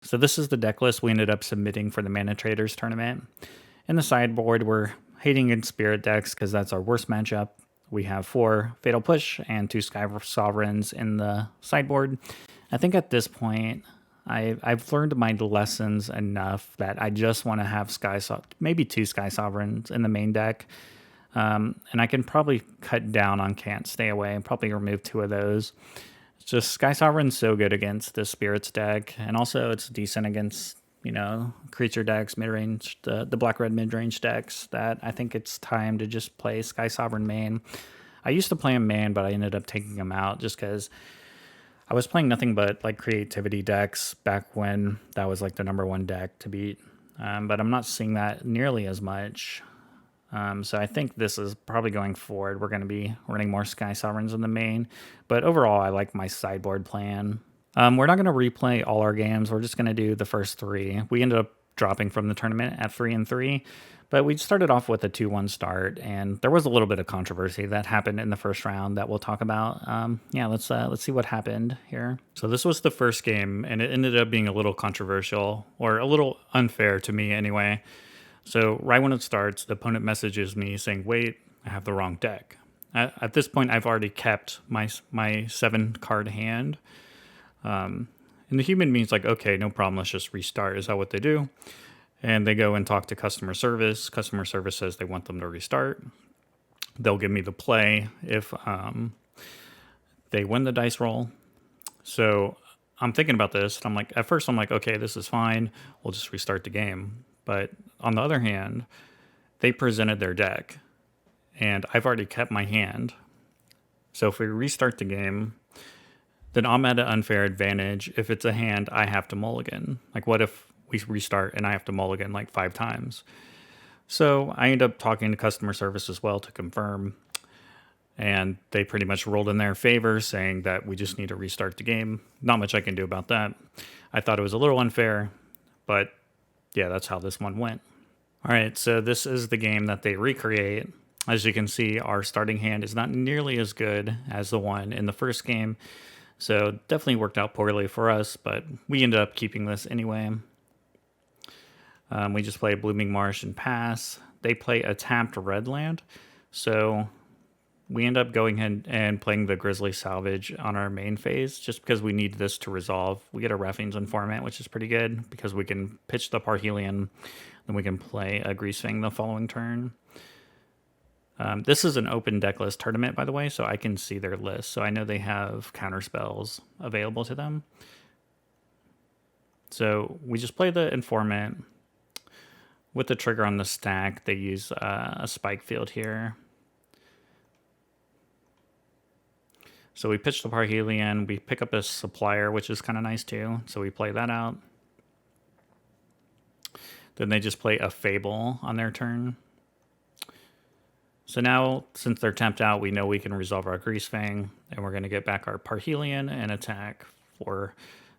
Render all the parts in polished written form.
So this is the deck list we ended up submitting for the Mana Traders tournament. In the sideboard, we're hating in Spirit decks because that's our worst matchup. We have 4 Fatal Push and 2 Sky Sovereigns in the sideboard. I think at this point, I've learned my lessons enough that I just want to have maybe 2 Sky Sovereigns in the main deck. And I can probably cut down on Can't Stay Away and probably remove 2 of those. It's just Sky Sovereign's so good against the Spirits deck, and also it's decent against, creature decks, mid-range, the black-red mid-range decks, that I think it's time to just play Sky Sovereign main. I used to play him main, but I ended up taking him out just because I was playing nothing but like creativity decks back when that was like the #1 deck to beat. But I'm not seeing that nearly as much. So I think this is probably going forward. We're going to be running more Sky Sovereigns in the main. But overall, I like my sideboard plan. We're not going to replay all our games. We're just going to do the first 3. We ended up dropping from the tournament at 3-3. But we started off with a 2-1 start, and there was a little bit of controversy that happened in the first round that we'll talk about. Let's see what happened here. So this was the first game, and it ended up being a little controversial, or a little unfair to me anyway. So right when it starts, the opponent messages me saying, "Wait, I have the wrong deck." At this point, I've already kept my 7-card hand. And the human means like, okay, no problem, let's just restart. Is that what they do? And they go and talk to customer service. Customer service says they want them to restart. They'll give me the play if they win the dice roll. So I'm thinking about this, and I'm like, at first I'm like, okay, this is fine. We'll just restart the game. But on the other hand, they presented their deck, and I've already kept my hand. So if we restart the game, then I'm at an unfair advantage. If it's a hand, I have to mulligan. Like, what if we restart and I have to mulligan like 5 times? So I end up talking to customer service as well to confirm, and they pretty much rolled in their favor, saying that we just need to restart the game. Not much I can do about that. I thought it was a little unfair, but yeah, that's how this one went. All right, so this is the game that they recreate. As you can see, our starting hand is not nearly as good as the one in the first game, so definitely worked out poorly for us, but we ended up keeping this anyway. We just play Blooming Marsh and pass. They play a tapped red land, so we end up going ahead and playing the Grizzly Salvage on our main phase just because we need this to resolve. We get a Reffing's Informant, which is pretty good because we can pitch the Parhelion, then we can play a Greasefang the following turn. This is an open deck list tournament, by the way, so I can see their list. So I know they have counter spells available to them. So we just play the Informant. With the trigger on the stack, they use a Spike Field here. So we pitch the Parhelion, we pick up a Supplier, which is kind of nice too. So we play that out. Then they just play a Fable on their turn. So now, since they're tapped out, we know we can resolve our Greasefang, and we're going to get back our Parhelion and attack for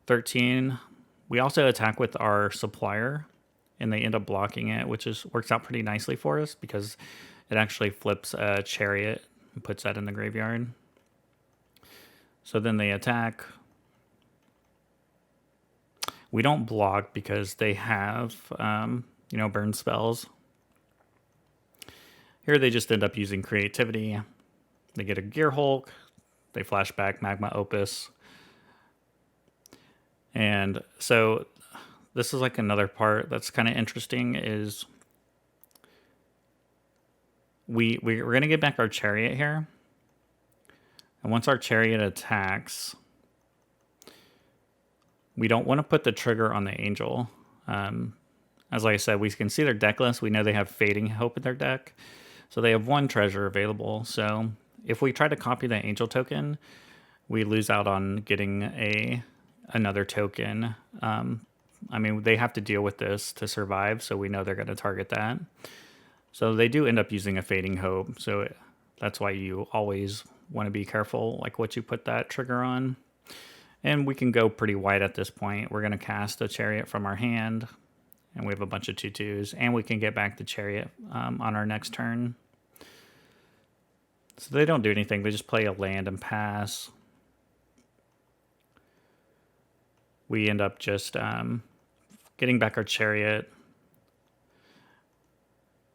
13. We also attack with our Supplier, and they end up blocking it, which works out pretty nicely for us because it actually flips a Chariot and puts that in the graveyard. So then they attack. We don't block because they have, burn spells. Here they just end up using creativity. They get a Gear Hulk. They flash back Magma Opus. And so this is like another part that's kind of interesting is we're going to get back our Chariot here. And once our Chariot attacks, we don't want to put the trigger on the Angel. As like I said, we can see their deck list. We know they have Fading Hope in their deck. So they have 1 treasure available. So if we try to copy the Angel token, we lose out on getting another token. They have to deal with this to survive, so we know they're going to target that. So they do end up using a Fading Hope. So that's why you always want to be careful like what you put that trigger on. And we can go pretty wide at this point. We're going to cast a Chariot from our hand, and we have a bunch of 2/2s, and we can get back the Chariot on our next turn. So they don't do anything. They just play a land and pass. We end up just getting back our chariot,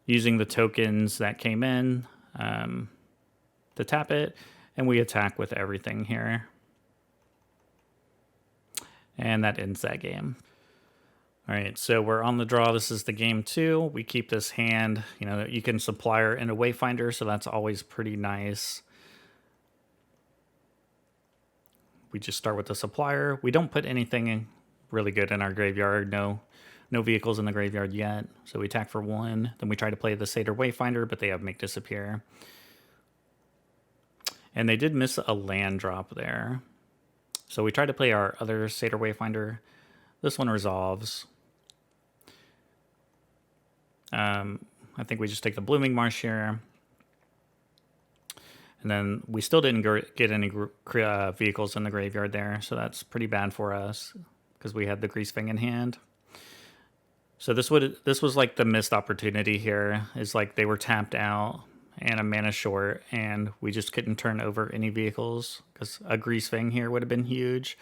using the tokens that came in to tap it, and we attack with everything here. And that ends that game. All right, so we're on the draw. This is the game 2. We keep this hand. You know, you can supplier in a wayfinder, so that's always pretty nice. We just start with the supplier. We don't put anything really good in our graveyard. No vehicles in the graveyard yet. So we attack for 1. Then we try to play the Satyr Wayfinder, but they have Make Disappear. And they did miss a land drop there. So we try to play our other Satyr Wayfinder. This one resolves. I think we just take the Blooming Marsh here. And then we still didn't get any vehicles in the graveyard there, so that's pretty bad for us because we had the Greasefang in hand. So this was like the missed opportunity here. Is like they were tapped out and a mana short, and we just couldn't turn over any vehicles because a Greasefang here would have been huge.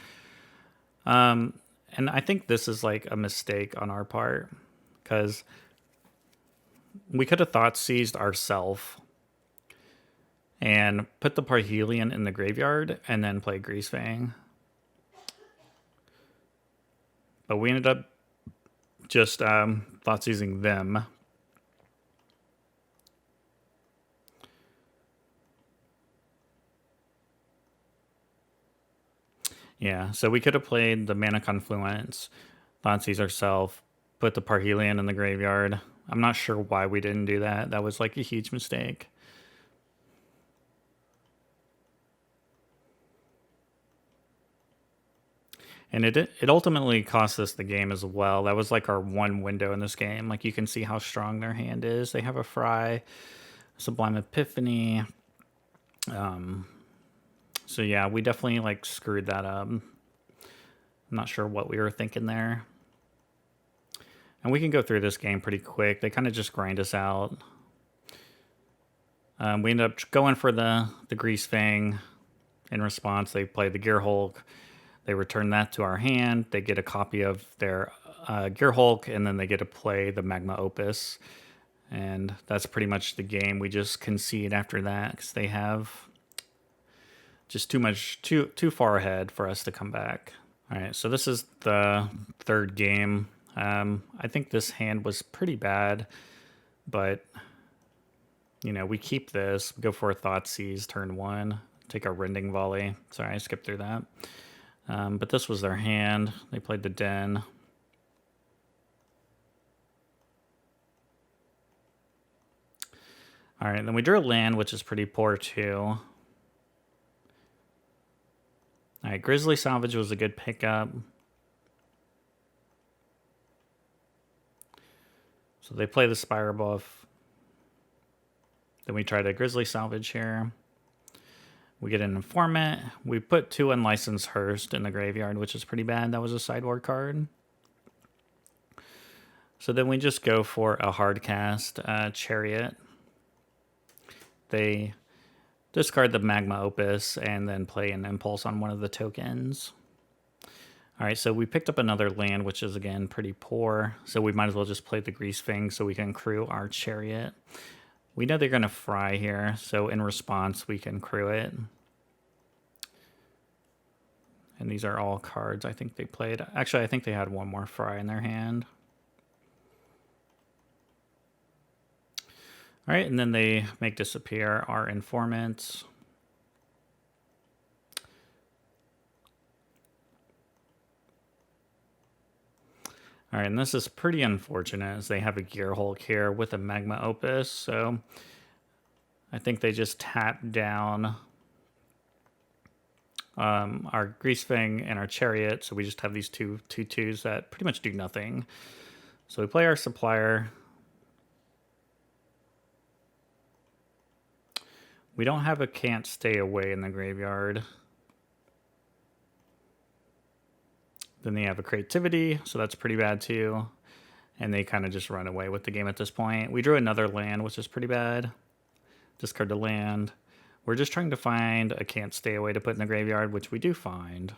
And I think this is like a mistake on our part because we could have thought seized ourselves and put the Parhelion in the graveyard and then play Greasefang. But we ended up just thoughts using them. Yeah, so we could have played the Mana Confluence, Thoughtseize ourselves, put the Parhelion in the graveyard. I'm not sure why we didn't do that. That was like a huge mistake. And it ultimately cost us the game as well. That was like our one window in this game. Like you can see how strong their hand is. They have a Fry, Sublime Epiphany. So yeah, we definitely like screwed that up. I'm not sure what we were thinking there. And we can go through this game pretty quick. They kind of just grind us out. We ended up going for the Greasefang. In response, they play the Gear Hulk. They return that to our hand. They get a copy of their Gear Hulk, and then they get to play the Magma Opus. And that's pretty much the game. We just concede after that because they have just too far ahead for us to come back. All right, so this is the third game. I think this hand was pretty bad, but you know, we keep this, go for a Thoughtseize turn 1, take a Rending Volley. Sorry, I skipped through that. But this was their hand. They played the Den. All right, then we drew a land, which is pretty poor too. All right, Grizzly Salvage was a good pickup. So they play the Spire buff. Then we try to Grizzly Salvage here. We get an Informant. We put 2 Unlicensed Hearst in the graveyard, which is pretty bad. That was a sideboard card. So then we just go for a hard cast, Chariot. They discard the Magma Opus and then play an Impulse on one of the tokens. All right, so we picked up another land, which is, again, pretty poor. So we might as well just play the Greasefang so we can crew our Chariot. We know they're going to Fry here, so in response, we can crew it. And these are all cards I think they played. Actually, I think they had one more Fry in their hand. All right, and then they Make Disappear our Informants. All right, and this is pretty unfortunate as they have a Gear Hulk here with a Magma Opus. So I think they just tap down our Greasefang and our Chariot. So we just have these two 2/2s that pretty much do nothing. So we play our Supplier. We don't have a Can't Stay Away in the graveyard. Then they have a Creativity, so that's pretty bad too. And they kind of just run away with the game at this point. We drew another land, which is pretty bad. Discard the land. We're just trying to find a Can't Stay Away to put in the graveyard, which we do find.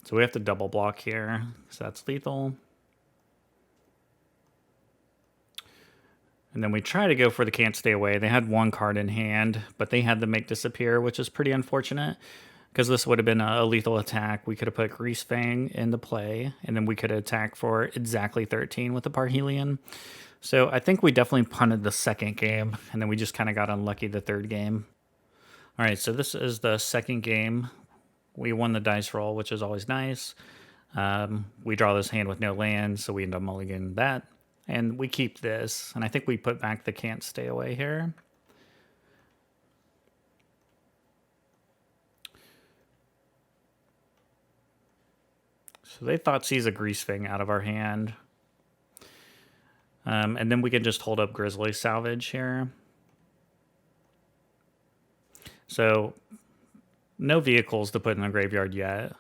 So we have to double block here, so that's lethal. And then we try to go for the can't stay away. They had one card in hand, but they had the make disappear, which is pretty unfortunate because this would have been a lethal attack. We could have put Greasefang into play, and then we could attack for exactly 13 with the Parhelion. So I think we definitely punted the second game, and then we just kind of got unlucky the third game. All right, so this is the second game. We won the dice roll, which is always nice. We draw this hand with no lands, so we end up mulliganing that. And we keep this, and I think we put back the can't stay away here. So they Thoughtseize a Greasefang out of our hand. And then we can just hold up Grizzly Salvage here. So no vehicles to put in the graveyard yet.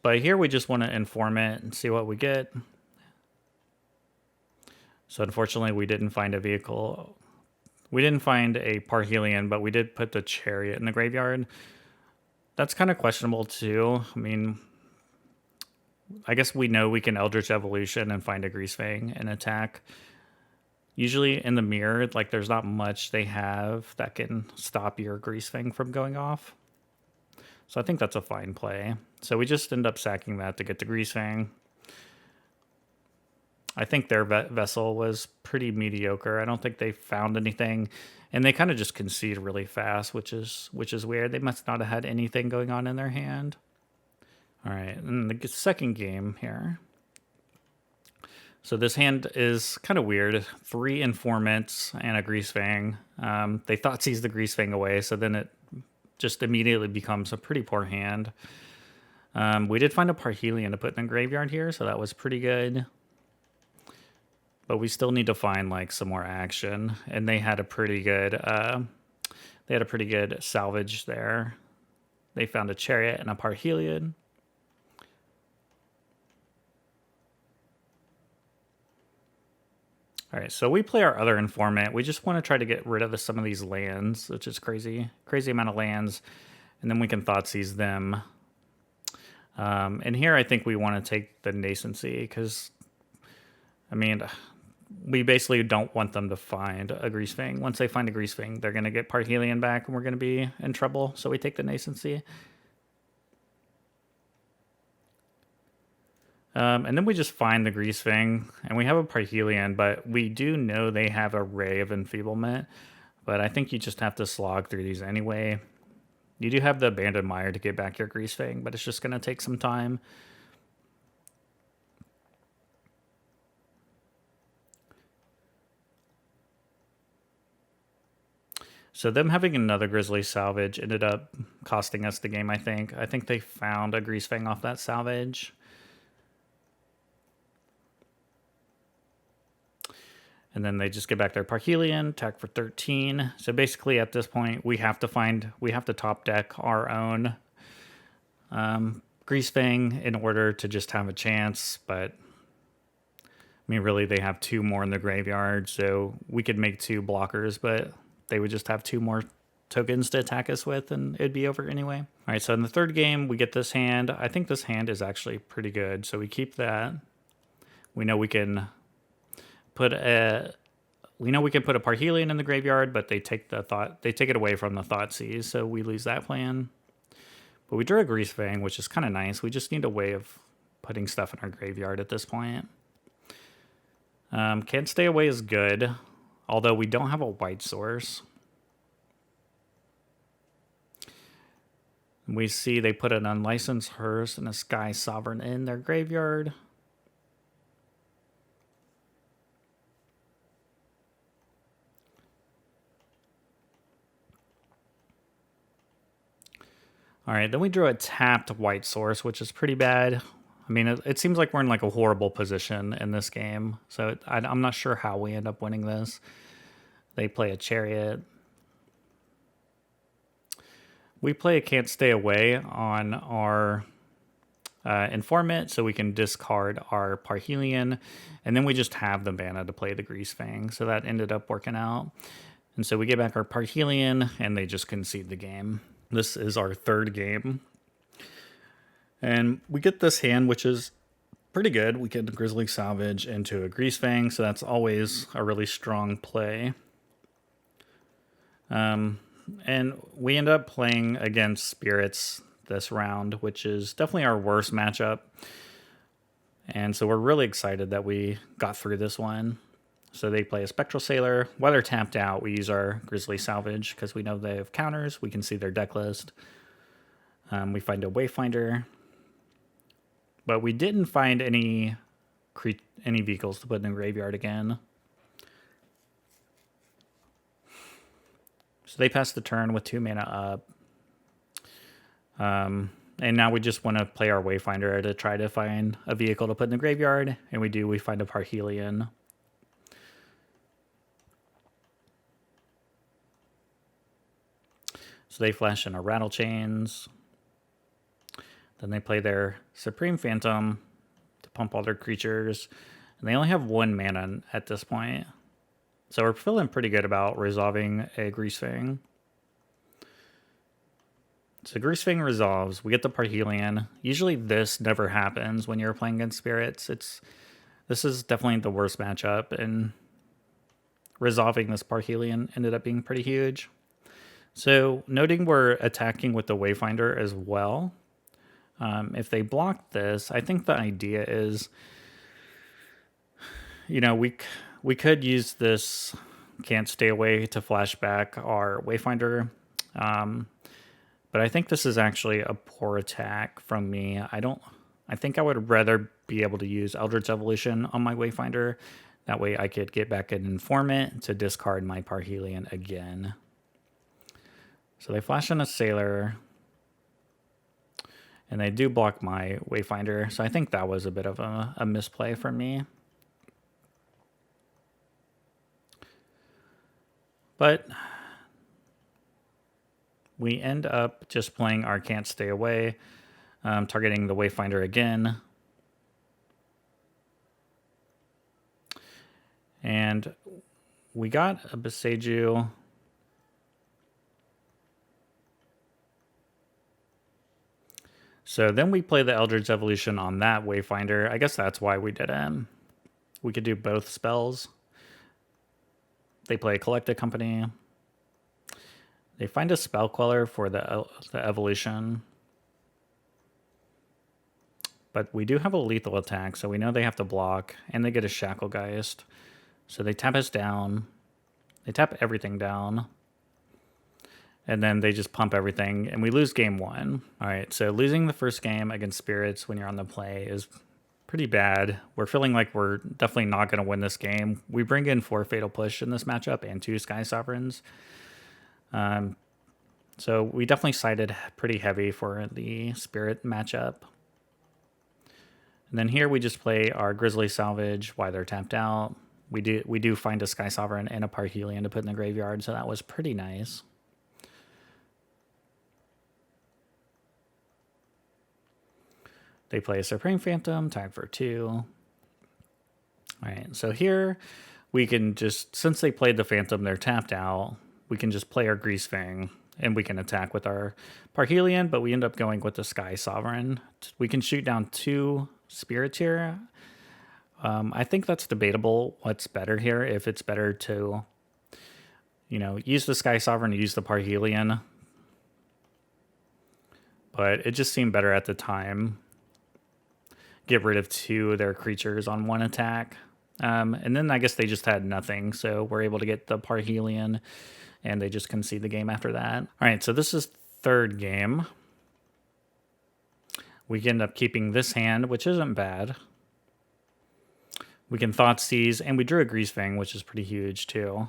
But here we just want to inform it and see what we get. So unfortunately we didn't find a vehicle. We didn't find a Parhelion, but we did put the Chariot in the graveyard. That's kind of questionable too. I mean, I guess we know we can Eldritch Evolution and find a Greasefang and attack. Usually in the mirror, like there's not much they have that can stop your Greasefang from going off. So I think that's a fine play. So we just end up sacking that to get the Greasefang. I think their vessel was pretty mediocre. I don't think they found anything, and they kind of just concede really fast, which is weird. They must not have had anything going on in their hand. All right, and the second game here. So this hand is kind of weird. 3 Informants and a Greasefang. They Thoughtseize the Greasefang away, so then it just immediately becomes a pretty poor hand. We did find a Parhelion to put in the graveyard here, so that was pretty good. But we still need to find like some more action, and they had a pretty good salvage there. They found a Chariot and a Parhelion. All right, so we play our other Informant. We just want to try to get rid of some of these lands, which is crazy amount of lands, and then we can Thoughtseize them. And here I think we want to take the Nascency because, I mean, we basically don't want them to find a Greasefang. Once they find a Greasefang, they're going to get Parhelion back, and we're going to be in trouble. So we take the Nascency. And then we just find the Greasefang, and we have a Parhelion, but we do know they have a Ray of Enfeeblement. But I think you just have to slog through these anyway. You do have the Abandoned Mire to get back your Greasefang, but it's just going to take some time. So them having another Grizzly Salvage ended up costing us the game, I think. I think they found a Greasefang off that salvage. And then they just get back their Parhelion, attack for 13. So basically at this point, we have to top deck our own Greasefang in order to just have a chance. But I mean, really, they have 2 more in the graveyard, so we could make 2 blockers, but they would just have 2 more tokens to attack us with, and it'd be over anyway. All right, so in the third game, we get this hand. I think this hand is actually pretty good, so we keep that. We know we can put a Parhelion in the graveyard, but they take it away from the Thoughtseize, so we lose that plan. But we drew a Greasefang, which is kind of nice. We just need a way of putting stuff in our graveyard at this point. Can't Stay Away is good, although we don't have a white source. We see they put an Unlicensed Hearse and a Sky Sovereign in their graveyard. All right, then we drew a tapped white source, which is pretty bad. I mean, it seems like we're in like a horrible position in this game. So I'm not sure how we end up winning this. They play a Chariot. We play a Can't Stay Away on our Informant, so we can discard our Parhelion. And then we just have the mana to play the Greasefang. So that ended up working out. And so we get back our Parhelion, and they just concede the game. This is our third game. And we get this hand, which is pretty good. We get Grizzly Salvage into a Greasefang, so that's always a really strong play. And we end up playing against Spirits this round, which is definitely our worst matchup. And so we're really excited that we got through this one. So they play a Spectral Sailor. While they're tapped out, we use our Grizzly Salvage because we know they have counters. We can see their deck list. We find a Wayfinder. But we didn't find any vehicles to put in the graveyard again. So they pass the turn with 2 mana up. And now we just want to play our Wayfinder to try to find a vehicle to put in the graveyard. And we do. We find a Parhelion. So they flash in a Rattle Chains. Then they play their Supreme Phantom to pump all their creatures. And they only have 1 mana at this point. So we're feeling pretty good about resolving a Greasefang. So Greasefang resolves. We get the Parhelion. Usually this never happens when you're playing against Spirits. This is definitely the worst matchup, and resolving this Parhelion ended up being pretty huge. So noting we're attacking with the Wayfinder as well. If they block this, I think the idea is, we could use this Can't Stay Away to flash back our Wayfinder. But I think this is actually a poor attack from me. I think I would rather be able to use Eldritch Evolution on my Wayfinder. That way I could get back an Informant to discard my Parhelion again. So they flash in a Sailor. And they do block my Wayfinder. So I think that was a bit of a misplay for me. But we end up just playing our Can't Stay Away, targeting the Wayfinder again. And we got a Boseiju. So then we play the Eldritch Evolution on that Wayfinder. I guess that's why we did it. We could do both spells. They play Collected Company. They find a Spell Queller for the Evolution. But we do have a lethal attack, so we know they have to block. And they get a Shacklegeist. So they tap us down. They tap everything down. And then they just pump everything, and we lose game 1. All right, so losing the first game against Spirits when you're on the play is pretty bad. We're feeling like we're definitely not going to win this game. We bring in 4 Fatal Push in this matchup and 2 Sky Sovereigns. So we definitely sided pretty heavy for the Spirit matchup. And then here we just play our Grizzly Salvage while they're tapped out. We do find a Sky Sovereign and a Parhelion to put in the graveyard, so that was pretty nice. They play a Supreme Phantom, tag for 2. All right, so here we can just, since they played the Phantom, they're tapped out, we can just play our Greasefang, and we can attack with our Parhelion, but we end up going with the Sky Sovereign. We can shoot down 2 Spirits here. I think that's debatable what's better here, if it's better to, use the Sky Sovereign or use the Parhelion. But it just seemed better at the time. Get rid of 2 of their creatures on 1 attack. And then I guess they just had nothing, so we're able to get the Parhelion, and they just concede the game after that. All right, so this is third game. We end up keeping this hand, which isn't bad. We can Thoughtseize, and we drew a Greasefang, which is pretty huge too.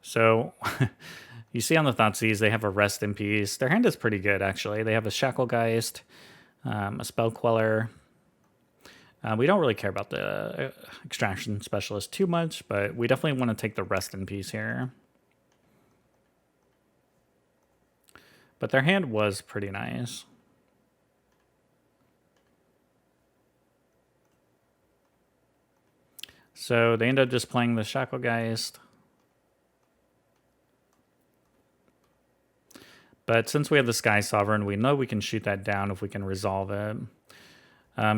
So you see on the Thoughtseize, they have a Rest in Peace. Their hand is pretty good, actually. They have a Shacklegeist, a Spell Queller. We don't really care about the Extraction Specialist too much, but we definitely want to take the Rest in Peace here. But their hand was pretty nice. So they end up just playing the Shacklegeist. But since we have the Sky Sovereign, we know we can shoot that down if we can resolve it.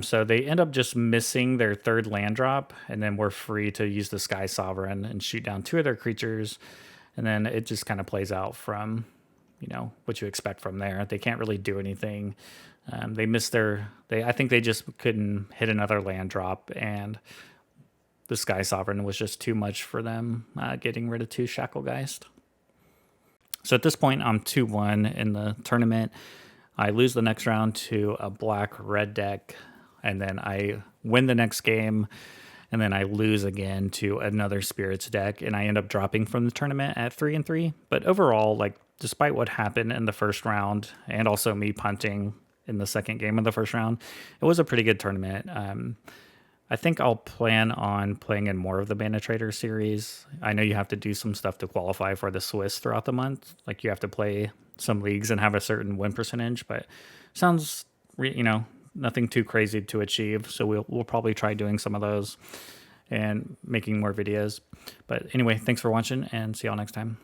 So they end up just missing their third land drop, and then we're free to use the Sky Sovereign and shoot down 2 of their creatures. And then it just kind of plays out from, what you expect from there. They can't really do anything. They missed I think they just couldn't hit another land drop, and the Sky Sovereign was just too much for them, getting rid of 2 Shacklegeist. So at this point, I'm 2-1 in the tournament. I lose the next round to a black-red deck, and then I win the next game, and then I lose again to another Spirits deck, and I end up dropping from the tournament at 3-3. But overall, despite what happened in the first round, and also me punting in the second game of the first round, it was a pretty good tournament. I think I'll plan on playing in more of the Mana Trader series. I know you have to do some stuff to qualify for the Swiss throughout the month. Like you have to play some leagues and have a certain win percentage, but sounds, nothing too crazy to achieve. So we'll probably try doing some of those and making more videos. But anyway, thanks for watching and see y'all next time.